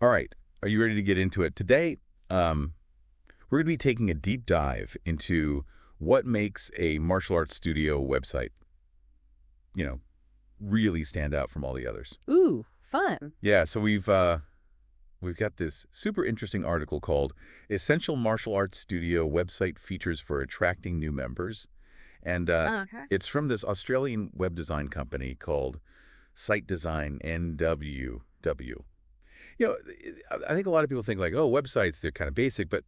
All right. Are you ready to get into it? Today, we're going to be taking a deep dive into what makes a martial arts studio website, really stand out from all the others. Ooh, fun. Yeah, so we've got this super interesting article called Essential Martial Arts Studio Website Features for Attracting New Members. And it's from this Australian web design company called Site Design NWW. I think a lot of people think like, oh, websites, they're kind of basic. But,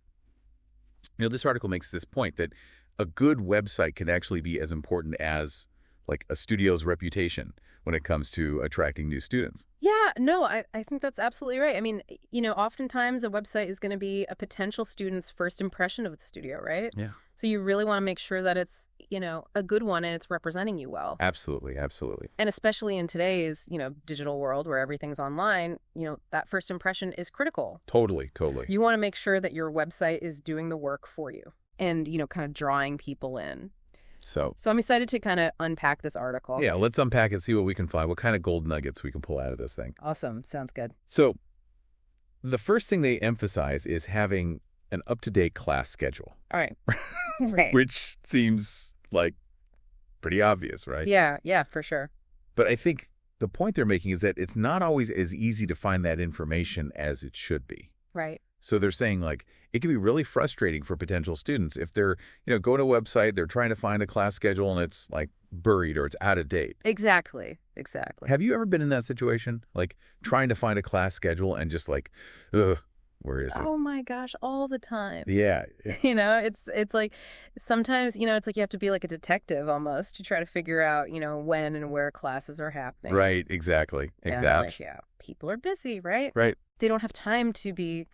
this article makes this point that a good website can actually be as important as like a studio's reputation when it comes to attracting new students. Yeah, no, I think that's absolutely right. I mean, oftentimes a website is going to be a potential student's first impression of the studio, right? Yeah. So you really want to make sure that it's, a good one and it's representing you well. Absolutely, absolutely. And especially in today's, digital world where everything's online, that first impression is critical. Totally, totally. You want to make sure that your website is doing the work for you and, kind of drawing people in. So I'm excited to kind of unpack this article. Yeah, let's unpack it, see what we can find, what kind of gold nuggets we can pull out of this thing. Awesome. Sounds good. So the first thing they emphasize is having an up-to-date class schedule. All right. Right. Which seems like pretty obvious, right? Yeah, for sure. But I think the point they're making is that it's not always as easy to find that information as it should be. Right. So they're saying like it can be really frustrating for potential students if they're, going to a website, they're trying to find a class schedule and it's like buried or it's out of date. Exactly. Have you ever been in that situation? Like trying to find a class schedule and just like, ugh, where is it? Oh my gosh, all the time. Yeah. It's like sometimes, it's like you have to be like a detective almost to try to figure out, when and where classes are happening. Right, exactly. Yeah, people are busy, right? Right. They don't have time to be,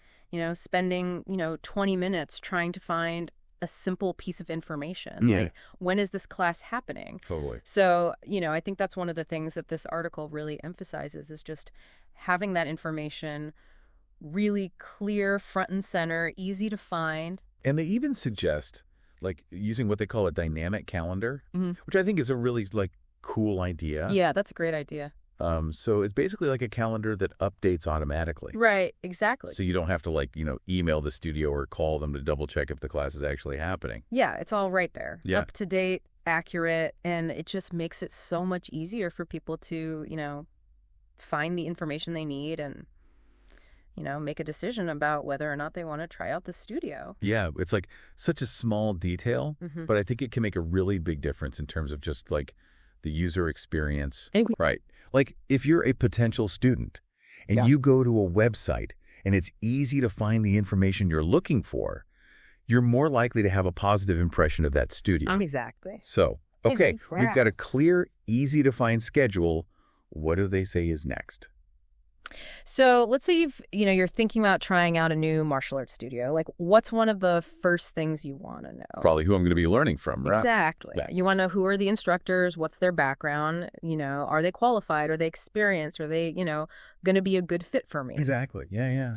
spending, 20 minutes trying to find a simple piece of information. Yeah. Like, when is this class happening? Totally. So, I think that's one of the things that this article really emphasizes is just having that information really clear, front and center, easy to find. And they even suggest like using what they call a dynamic calendar, which I think is a really like cool idea. Yeah, that's a great idea. So it's basically like a calendar that updates automatically. Right, exactly. So you don't have to like, email the studio or call them to double check if the class is actually happening. Yeah, it's all right there. Yeah. Up to date, accurate, and it just makes it so much easier for people to, find the information they need and make a decision about whether or not they want to try out the studio. Yeah, it's like such a small detail, but I think it can make a really big difference in terms of just like the user experience. Right. Like if you're a potential student and you go to a website and it's easy to find the information you're looking for, you're more likely to have a positive impression of that studio. Exactly. So, okay, we've got a clear, easy to find schedule. What do they say is next? So let's say you're thinking about trying out a new martial arts studio. Like, what's one of the first things you want to know? Probably who I'm going to be learning from, right? Exactly. Yeah. You want to know who are the instructors, what's their background, are they qualified, are they experienced, are they, going to be a good fit for me? Exactly. Yeah.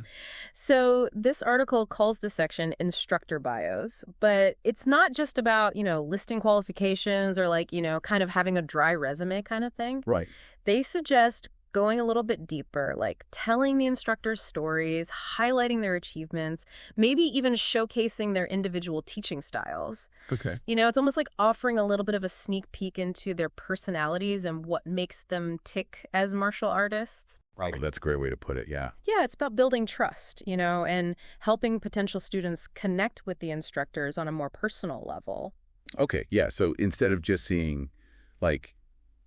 So this article calls this section instructor bios, but it's not just about, listing qualifications or like, kind of having a dry resume kind of thing. Right. They suggest going a little bit deeper, like telling the instructors' stories, highlighting their achievements, maybe even showcasing their individual teaching styles. Okay. It's almost like offering a little bit of a sneak peek into their personalities and what makes them tick as martial artists. Right. Well, that's a great way to put it, yeah. Yeah, it's about building trust, and helping potential students connect with the instructors on a more personal level. Okay, yeah. So instead of just seeing like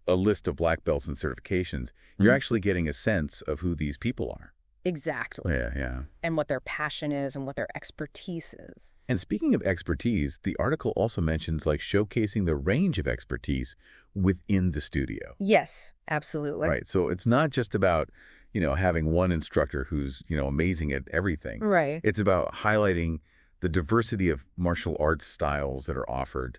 a list of black belts and certifications, you're actually getting a sense of who these people are. Exactly. Yeah. And what their passion is and what their expertise is. And speaking of expertise, the article also mentions like showcasing the range of expertise within the studio. Yes, absolutely. Right. So it's not just about, having one instructor who's, amazing at everything. Right. It's about highlighting the diversity of martial arts styles that are offered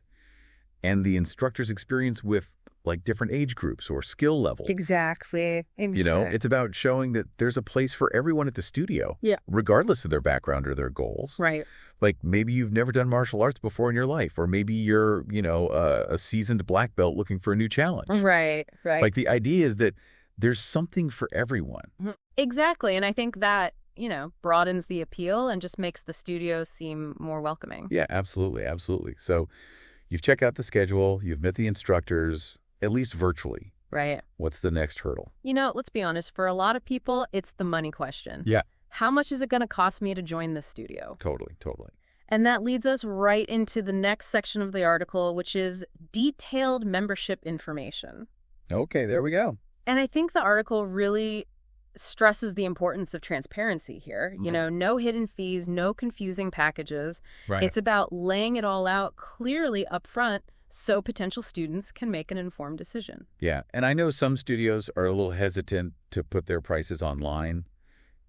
and the instructor's experience with like different age groups or skill levels. Exactly. It's about showing that there's a place for everyone at the studio, regardless of their background or their goals. Right. Like maybe you've never done martial arts before in your life, or maybe you're, a seasoned black belt looking for a new challenge. Right. Like the idea is that there's something for everyone. Exactly. And I think that, broadens the appeal and just makes the studio seem more welcoming. Yeah, absolutely, absolutely. So you've checked out the schedule, you've met the instructors, at least virtually. Right. What's the next hurdle? Let's be honest. For a lot of people, it's the money question. Yeah. How much is it going to cost me to join this studio? Totally, totally. And that leads us right into the next section of the article, which is detailed membership information. Okay, there we go. And I think the article really stresses the importance of transparency here. No hidden fees, no confusing packages. Right. It's about laying it all out clearly up front so potential students can make an informed decision. Yeah, and I know some studios are a little hesitant to put their prices online.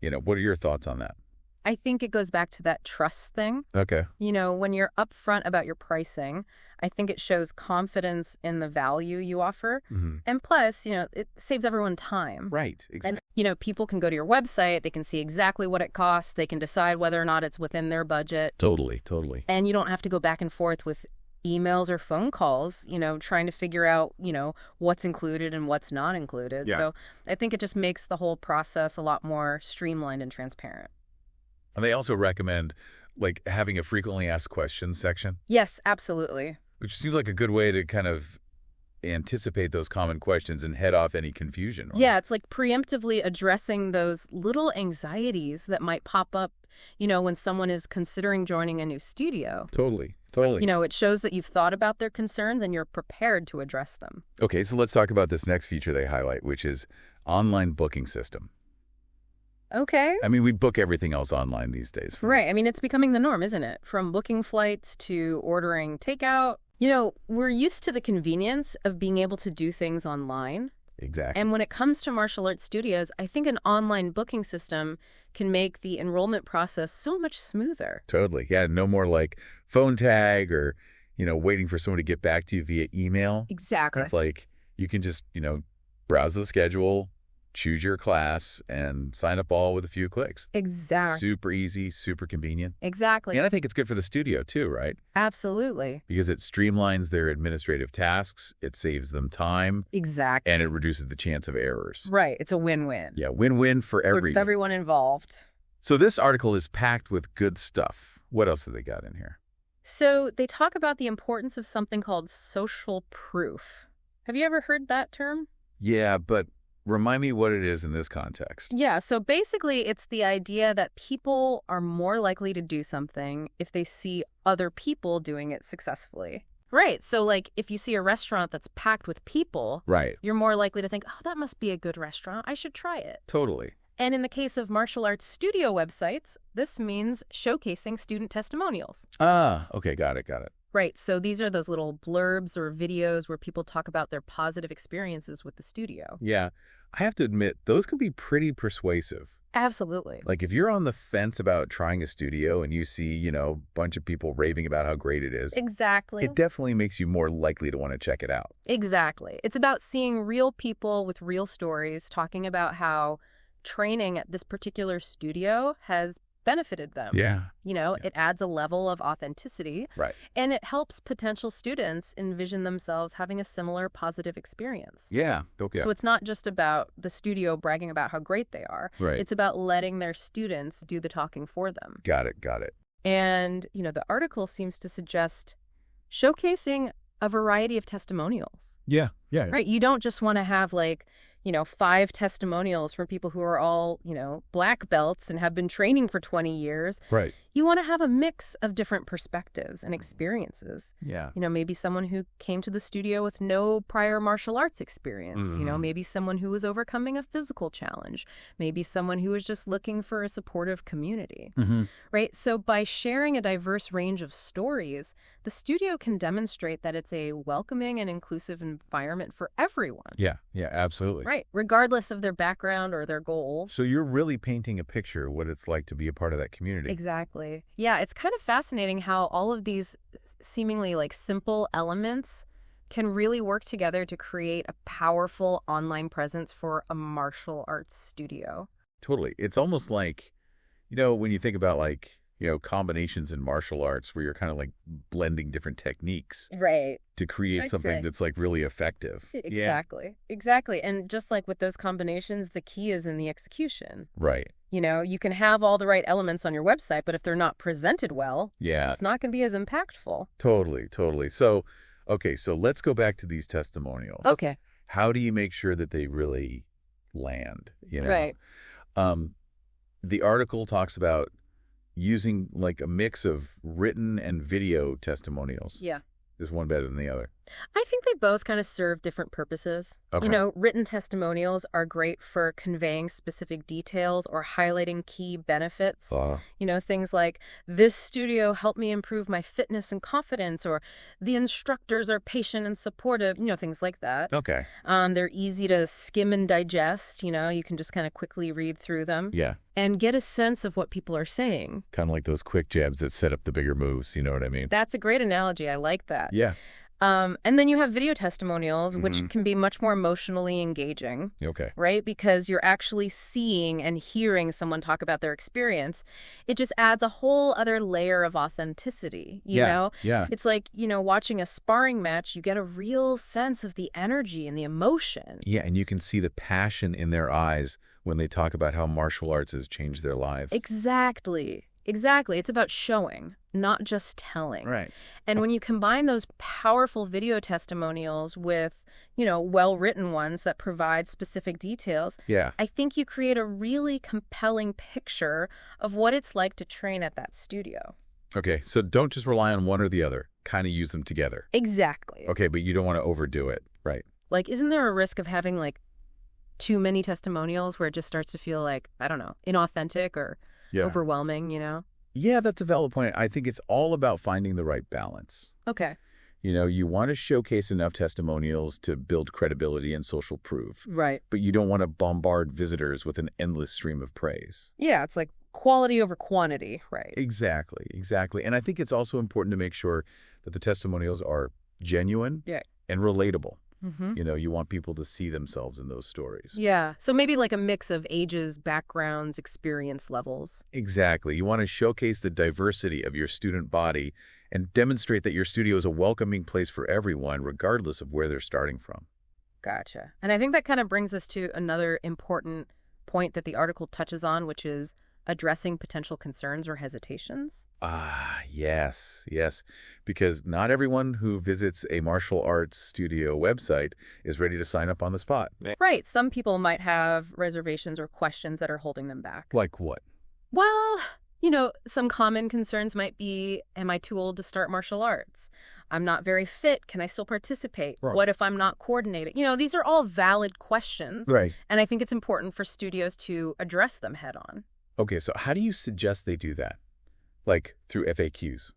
What are your thoughts on that? I think it goes back to that trust thing. Okay. When you're upfront about your pricing, I think it shows confidence in the value you offer. Mm-hmm. And plus, it saves everyone time. Right. Exactly. And, people can go to your website. They can see exactly what it costs. They can decide whether or not it's within their budget. Totally, totally. And you don't have to go back and forth with emails or phone calls, trying to figure out, what's included and what's not included. Yeah. So I think it just makes the whole process a lot more streamlined and transparent. And they also recommend, having a frequently asked questions section. Yes, absolutely. Which seems like a good way to kind of anticipate those common questions and head off any confusion. Right? Yeah, it's like preemptively addressing those little anxieties that might pop up, when someone is considering joining a new studio. Totally, totally. It shows that you've thought about their concerns and you're prepared to address them. Okay, so let's talk about this next feature they highlight, which is online booking system. Okay. I mean, we book everything else online these days. Right. I mean, it's becoming the norm, isn't it? From booking flights to ordering takeout. We're used to the convenience of being able to do things online. Exactly. And when it comes to martial arts studios, I think an online booking system can make the enrollment process so much smoother. Totally. Yeah, no more phone tag or, waiting for someone to get back to you via email. Exactly. It's you can just, browse the schedule, choose your class, and sign up all with a few clicks. Exactly. Super easy, super convenient. Exactly. And I think it's good for the studio too, right? Absolutely. Because it streamlines their administrative tasks, it saves them time. Exactly. And it reduces the chance of errors. Right. It's a win-win. Yeah, win-win for everyone. For everyone involved. So this article is packed with good stuff. What else have they got in here? So they talk about the importance of something called social proof. Have you ever heard that term? Yeah, but remind me what it is in this context. Yeah, so basically it's the idea that people are more likely to do something if they see other people doing it successfully. Right, so if you see a restaurant that's packed with people, right, you're more likely to think, oh, that must be a good restaurant. I should try it. Totally. And in the case of martial arts studio websites, this means showcasing student testimonials. Ah, okay, got it. Right, so these are those little blurbs or videos where people talk about their positive experiences with the studio. Yeah, I have to admit, those can be pretty persuasive. Absolutely. If you're on the fence about trying a studio and you see, a bunch of people raving about how great it is. Exactly. It definitely makes you more likely to want to check it out. Exactly. It's about seeing real people with real stories talking about how training at this particular studio has benefited them. Yeah. It adds a level of authenticity. Right. And it helps potential students envision themselves having a similar positive experience. Yeah. Okay. So it's not just about the studio bragging about how great they are. Right. It's about letting their students do the talking for them. Got it. And, the article seems to suggest showcasing a variety of testimonials. Yeah. Right. You don't just want to have 5 testimonials from people who are all, black belts and have been training for 20 years. Right. You want to have a mix of different perspectives and experiences. Yeah. Maybe someone who came to the studio with no prior martial arts experience. Mm-hmm. Maybe someone who was overcoming a physical challenge. Maybe someone who was just looking for a supportive community. Mm-hmm. Right? So by sharing a diverse range of stories, the studio can demonstrate that it's a welcoming and inclusive environment for everyone. Yeah, absolutely. Right, regardless of their background or their goals. So you're really painting a picture of what it's like to be a part of that community. Exactly. Yeah, it's kind of fascinating how all of these seemingly simple elements can really work together to create a powerful online presence for a martial arts studio. Totally. It's almost like, when you think about combinations in martial arts where you're kind of like blending different techniques Right. to create something that's like really effective. Exactly. Yeah. Exactly. And just like with those combinations, the key is in the execution. Right. You can have all the right elements on your website, but if they're not presented well, it's not going to be as impactful. Totally, totally. So, okay, so let's go back to these testimonials. Okay. How do you make sure that they really land, Right. The article talks about using like a mix of written and video testimonials. Yeah. Is one better than the other? I think they both kind of serve different purposes. Okay. Written testimonials are great for conveying specific details or highlighting key benefits. Things like, this studio helped me improve my fitness and confidence, or the instructors are patient and supportive, things like that. Okay. They're easy to skim and digest, you can just kind of quickly read through them. Yeah. And get a sense of what people are saying. Kind of like those quick jabs that set up the bigger moves, you know what I mean? That's a great analogy. I like that. Yeah. And then you have video testimonials, which can be much more emotionally engaging. Okay. Right? Because you're actually seeing and hearing someone talk about their experience. It just adds a whole other layer of authenticity, you know? Yeah. It's like, watching a sparring match, you get a real sense of the energy and the emotion. Yeah, and you can see the passion in their eyes when they talk about how martial arts has changed their lives. Exactly. It's about showing, not just telling. Right. And when you combine those powerful video testimonials with, well-written ones that provide specific details, I think you create a really compelling picture of what it's like to train at that studio. Okay, so don't just rely on one or the other. Kind of use them together. Exactly. Okay, but you don't want to overdo it. Right. Like, isn't there a risk of having, like, too many testimonials where it just starts to feel like, I don't know, inauthentic or overwhelming, Yeah, that's a valid point. I think it's all about finding the right balance. Okay. You want to showcase enough testimonials to build credibility and social proof. Right. But you don't want to bombard visitors with an endless stream of praise. Yeah, it's like quality over quantity, right? Exactly. And I think it's also important to make sure that the testimonials are genuine and relatable. You want people to see themselves in those stories. Yeah. So maybe like a mix of ages, backgrounds, experience levels. Exactly. You want to showcase the diversity of your student body and demonstrate that your studio is a welcoming place for everyone, regardless of where they're starting from. Gotcha. And I think that kind of brings us to another important point that the article touches on, which is addressing potential concerns or hesitations. Yes. Because not everyone who visits a martial arts studio website is ready to sign up on the spot. Right. Some people might have reservations or questions that are holding them back. Like what? Well, some common concerns might be, am I too old to start martial arts? I'm not very fit. Can I still participate? Right. What if I'm not coordinated? These are all valid questions. Right. And I think it's important for studios to address them head on. Okay, so how do you suggest they do that? Like through FAQs?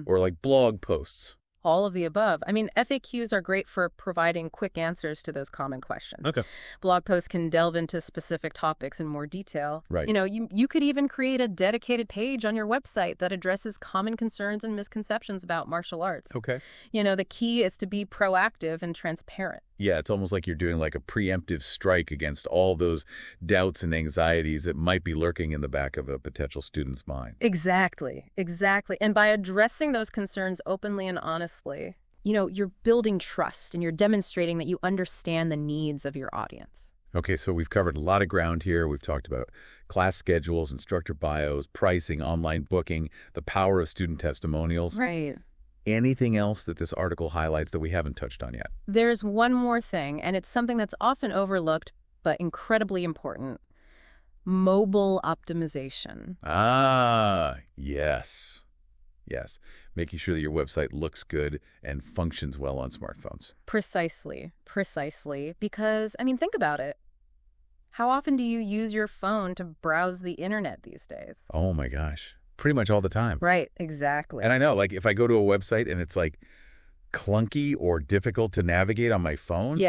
Or like blog posts? All of the above. I mean, FAQs are great for providing quick answers to those common questions. Okay. Blog posts can delve into specific topics in more detail. Right. You could even create a dedicated page on your website that addresses common concerns and misconceptions about martial arts. Okay. The key is to be proactive and transparent. Yeah, it's almost like you're doing like a preemptive strike against all those doubts and anxieties that might be lurking in the back of a potential student's mind. Exactly. And by addressing those concerns openly and honestly, you're building trust and you're demonstrating that you understand the needs of your audience. Okay, so we've covered a lot of ground here. We've talked about class schedules, instructor bios, pricing, online booking, the power of student testimonials. Right. Anything else that this article highlights that we haven't touched on yet? There's one more thing, and it's something that's often overlooked, but incredibly important. Mobile optimization. Yes. Making sure that your website looks good and functions well on smartphones. Precisely. Because, think about it. How often do you use your phone to browse the internet these days? Oh my gosh. Pretty much all the time. Right, exactly. And I know, like, if I go to a website and it's, like, clunky or difficult to navigate on my phone,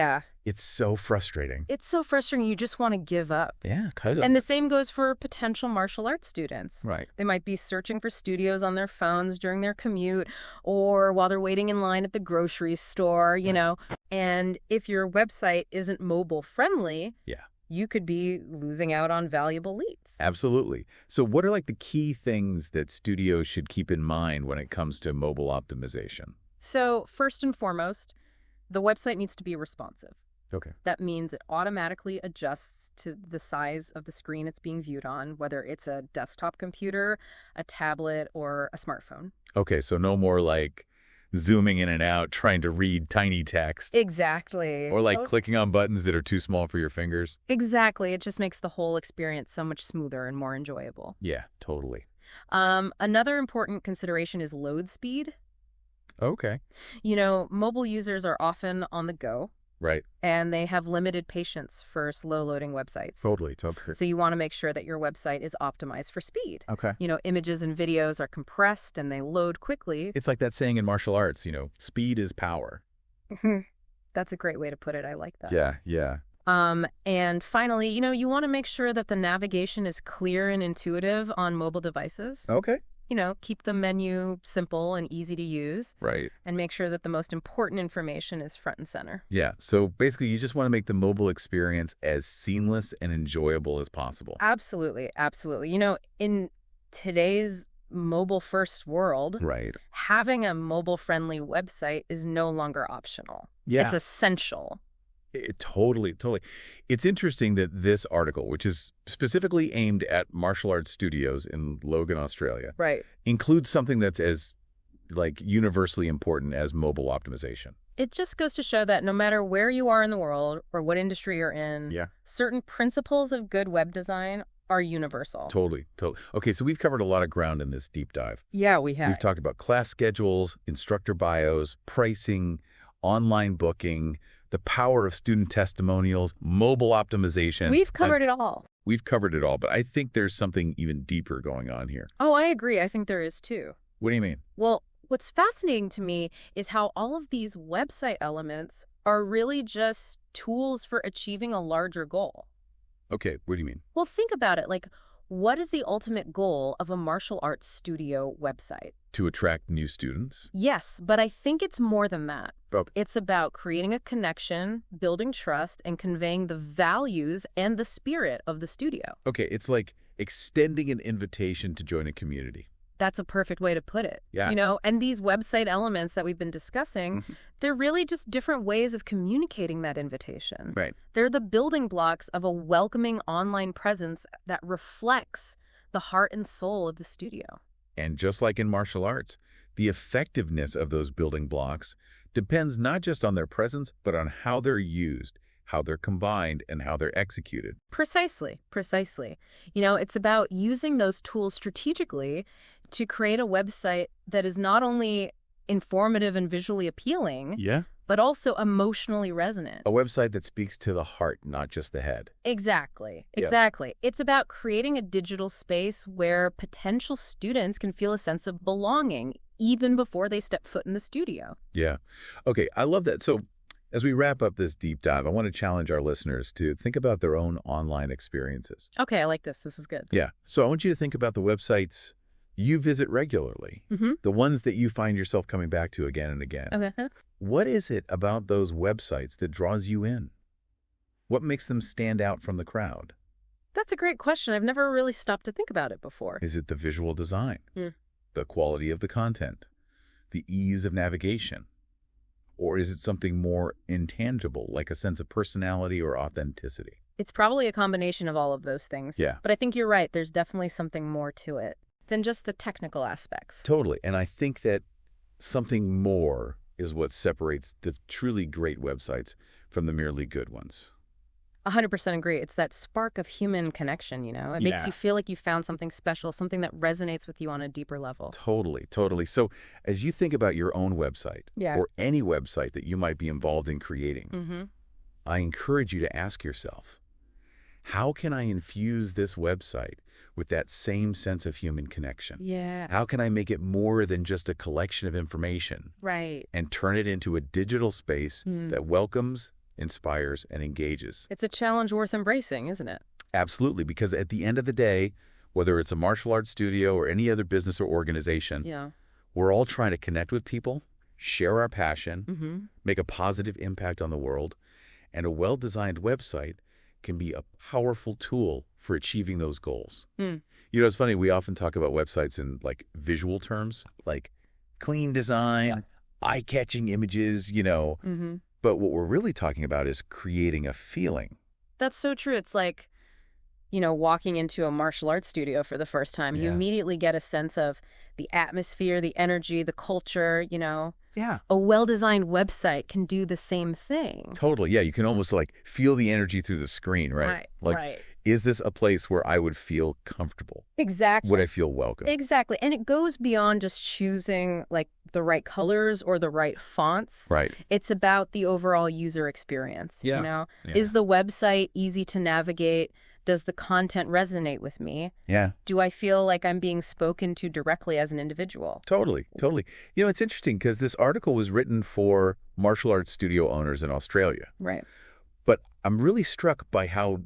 it's so frustrating. You just want to give up. Yeah, kind of. And the same goes for potential martial arts students. Right. They might be searching for studios on their phones during their commute or while they're waiting in line at the grocery store, And if your website isn't mobile friendly, you could be losing out on valuable leads. Absolutely. So what are like the key things that studios should keep in mind when it comes to mobile optimization? So first and foremost, the website needs to be responsive. Okay. That means it automatically adjusts to the size of the screen it's being viewed on, whether it's a desktop computer, a tablet, or a smartphone. Okay, so no more like zooming in and out, trying to read tiny text. Exactly. Or like clicking on buttons that are too small for your fingers. Exactly. It just makes the whole experience so much smoother and more enjoyable. Yeah, totally. Another important consideration is load speed. Okay. Mobile users are often on the go. Right. And they have limited patience for slow-loading websites. Totally. So you want to make sure that your website is optimized for speed. Okay. Images and videos are compressed and they load quickly. It's like that saying in martial arts, speed is power. That's a great way to put it. I like that. Yeah. And finally, you want to make sure that the navigation is clear and intuitive on mobile devices. Okay. Keep the menu simple and easy to use. Right. And make sure that the most important information is front and center. Yeah. So basically, you just want to make the mobile experience as seamless and enjoyable as possible. Absolutely. In today's mobile-first world, right, having a mobile-friendly website is no longer optional. Yeah. It's essential. Totally. It's interesting that this article, which is specifically aimed at martial arts studios in Logan, Australia, right, includes something that's as universally important as mobile optimization. It just goes to show that no matter where you are in the world or what industry you're in, certain principles of good web design are universal. Totally. Okay, so we've covered a lot of ground in this deep dive. Yeah, we have. We've talked about class schedules, instructor bios, pricing, online booking, the power of student testimonials, mobile optimization. We've covered it all. We've covered it all, but I think there's something even deeper going on here. Oh, I agree. I think there is too. What do you mean? Well, what's fascinating to me is how all of these website elements are really just tools for achieving a larger goal. Okay, what do you mean? Well, think about it. What is the ultimate goal of a martial arts studio website? To attract new students? Yes, but I think it's more than that. Okay. It's about creating a connection, building trust, and conveying the values and the spirit of the studio. Okay, it's like extending an invitation to join a community. That's a perfect way to put it. Yeah. And these website elements that we've been discussing, they're really just different ways of communicating that invitation. Right. They're the building blocks of a welcoming online presence that reflects the heart and soul of the studio. And just like in martial arts, the effectiveness of those building blocks depends not just on their presence, but on how they're used, how they're combined, and how they're executed. Precisely. It's about using those tools strategically to create a website that is not only informative and visually appealing, but also emotionally resonant. A website that speaks to the heart, not just the head. Exactly. Yeah. It's about creating a digital space where potential students can feel a sense of belonging even before they step foot in the studio. Yeah. Okay, I love that. So as we wrap up this deep dive, I want to challenge our listeners to think about their own online experiences. Okay, I like this. This is good. Yeah. So I want you to think about the websites you visit regularly, the ones that you find yourself coming back to again and again. Okay. What is it about those websites that draws you in? What makes them stand out from the crowd? That's a great question. I've never really stopped to think about it before. Is it the visual design, the quality of the content, the ease of navigation? Or is it something more intangible, like a sense of personality or authenticity? It's probably a combination of all of those things. Yeah. But I think you're right. There's definitely something more to it than just the technical aspects. Totally. And I think that something more is what separates the truly great websites from the merely good ones. 100% agree. It's that spark of human connection, It makes you feel like you found something special, something that resonates with you on a deeper level. Totally. So as you think about your own website or any website that you might be involved in creating, I encourage you to ask yourself, how can I infuse this website with that same sense of human connection? Yeah. How can I make it more than just a collection of information? Right. And turn it into a digital space that welcomes, inspires, and engages. It's a challenge worth embracing, isn't it? Absolutely, because at the end of the day, whether it's a martial arts studio or any other business or organization, we're all trying to connect with people, share our passion, make a positive impact on the world, and a well-designed website can be a powerful tool for achieving those goals. Mm. You know, it's funny, we often talk about websites in like visual terms, like clean design, eye-catching images, but what we're really talking about is creating a feeling. That's so true. It's like, walking into a martial arts studio for the first time. You immediately get a sense of the atmosphere, the energy, the culture, Yeah. A well-designed website can do the same thing. Totally. Yeah, you can almost like feel the energy through the screen, right? Right. Is this a place where I would feel comfortable? Exactly. Would I feel welcome? Exactly. And it goes beyond just choosing like the right colors or the right fonts. Right. It's about the overall user experience. Yeah. Is the website easy to navigate? Does the content resonate with me? Yeah. Do I feel like I'm being spoken to directly as an individual? Totally. It's interesting because this article was written for martial arts studio owners in Australia. Right. But I'm really struck by how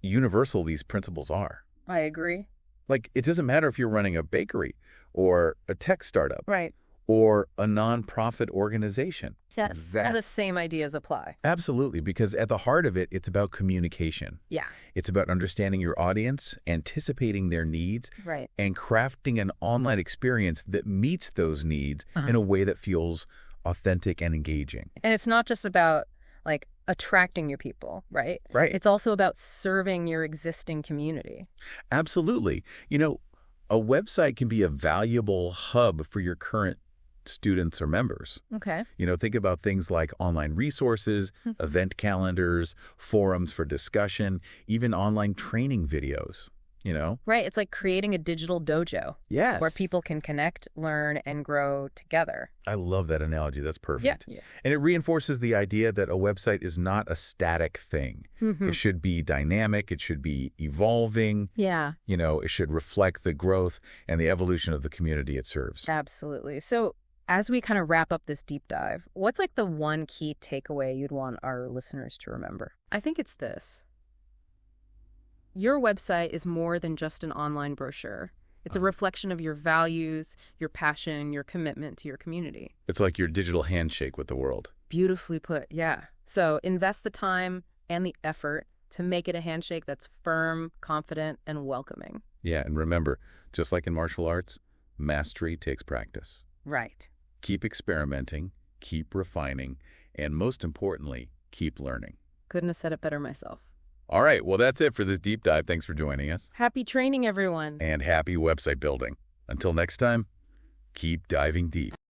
universal these principles are. I agree. Like, it doesn't matter if you're running a bakery or a tech startup. Right. Or a nonprofit organization. Yes. All the same ideas apply. Absolutely, because at the heart of it, it's about communication. Yeah. It's about understanding your audience, anticipating their needs, right, and crafting an online experience that meets those needs in a way that feels authentic and engaging. And it's not just about, like, attracting new people, right? Right. It's also about serving your existing community. Absolutely. A website can be a valuable hub for your current students or members. Okay. Think about things like online resources, event calendars, forums for discussion, even online training videos, Right. It's like creating a digital dojo. Yes. Where people can connect, learn, and grow together. I love that analogy. That's perfect. Yeah. And it reinforces the idea that a website is not a static thing. It should be dynamic. It should be evolving. Yeah. It should reflect the growth and the evolution of the community it serves. Absolutely. So as we kind of wrap up this deep dive, what's like the one key takeaway you'd want our listeners to remember? I think it's this. Your website is more than just an online brochure. It's a reflection of your values, your passion, your commitment to your community. It's like your digital handshake with the world. Beautifully put, yeah. So invest the time and the effort to make it a handshake that's firm, confident, and welcoming. Yeah, and remember, just like in martial arts, mastery takes practice. Right. Keep experimenting, keep refining, and most importantly, keep learning. Couldn't have said it better myself. All right, well, that's it for this deep dive. Thanks for joining us. Happy training, everyone. And happy website building. Until next time, keep diving deep.